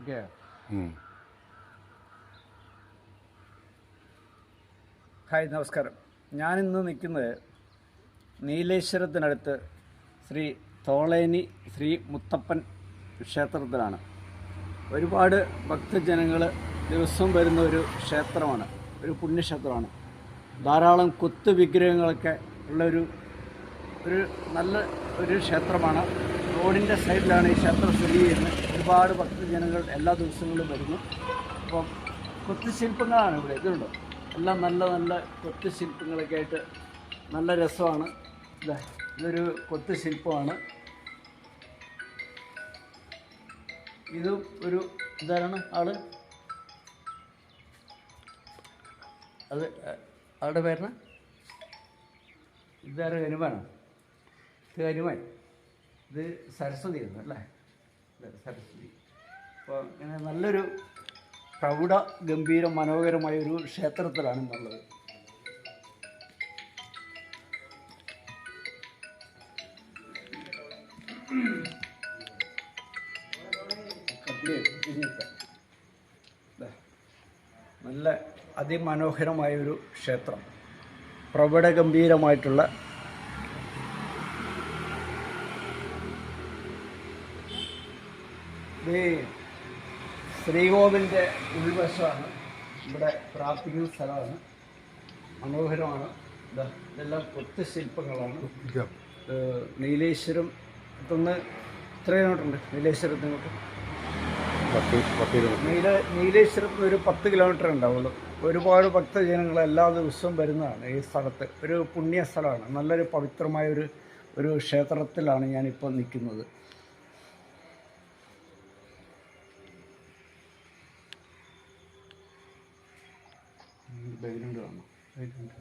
Okay. Hi, നമസ്കാരം. ഞാനിന്ന് നിൽക്കുന്നത് നീലേശ്വരത്തിനടുത്ത് ശ്രീ തോളേനി ശ്രീ മുത്തപ്പൻ ക്ഷേത്രത്തിലാണ്. ഒരുപാട് ഭക്തജനങ്ങൾ ദിവസവും വരുന്ന ഒരു ക്ഷേത്രമാണ്, ഒരു പുണ്യക്ഷേത്രമാണ്. ധാരാളം കൊത്തു വിഗ്രഹങ്ങളൊക്കെ ഉള്ളൊരു നല്ല ഒരു ക്ഷേത്രമാണ്. റോഡിൻ്റെ സൈഡിലാണ് ഈ ക്ഷേത്രം സ്ഥിതി ചെയ്യുന്നത്. ഒരുപാട് ഭക്തജനങ്ങൾ എല്ലാ ദിവസങ്ങളിലും വരുന്നു. അപ്പം കൊത്തുശില്പങ്ങളാണ് ഇവിടെ. ഇതുണ്ടോ, എല്ലാം നല്ല നല്ല കൊത്തുശില്പങ്ങളൊക്കെ ആയിട്ട് നല്ല രസമാണ്. ഇതൊരു കൊത്തുശില്പമാണ്. ഇതും ഒരു ഇതാണ് ആള്. അത് ആളുടെ പേരിന് ഇതാരും ഹനുമാനോ? ഇത് ഹനുമാൻ, ഇത് സരസ്വതി ആയിരുന്നു അല്ലേ? സരസ്വതി. അപ്പോൾ ഇങ്ങനെ നല്ലൊരു പ്രൗഢ ഗംഭീര മനോഹരമായൊരു ക്ഷേത്രത്തിലാണ് എന്നുള്ളത്. നല്ല അതിമനോഹരമായൊരു ക്ഷേത്രം, പ്രൗഢ ഗംഭീരമായിട്ടുള്ള. ഇത് ശ്രീകോവിലിൻ്റെ ഉൾവശമാണ്. ഇവിടെ പ്രാർത്ഥിക്കുന്ന സ്ഥലമാണ്. മനോഹരമാണ്. ഇതെല്ലാം കൊത്തുശില്പങ്ങളാണ്. നീലേശ്വരം എത്തുന്ന എത്ര കിലോമീറ്ററുണ്ട്? നീലേശ്വരത്തിനോട്ട് നീലേശ്വരത്തിന് ഒരു 10 കിലോമീറ്റർ ഉണ്ടാവുള്ളൂ. ഒരുപാട് ഭക്തജനങ്ങൾ എല്ലാ ദിവസവും വരുന്നതാണ് ഈ സ്ഥലത്ത്. ഒരു പുണ്യ സ്ഥലമാണ്. നല്ലൊരു പവിത്രമായ ഒരു ക്ഷേത്രത്തിലാണ് ഞാനിപ്പോൾ നിൽക്കുന്നത്. ബാക്ക്ഗ്രൗണ്ട് കാണാം. ബാക്ക്ഗ്രൗണ്ട്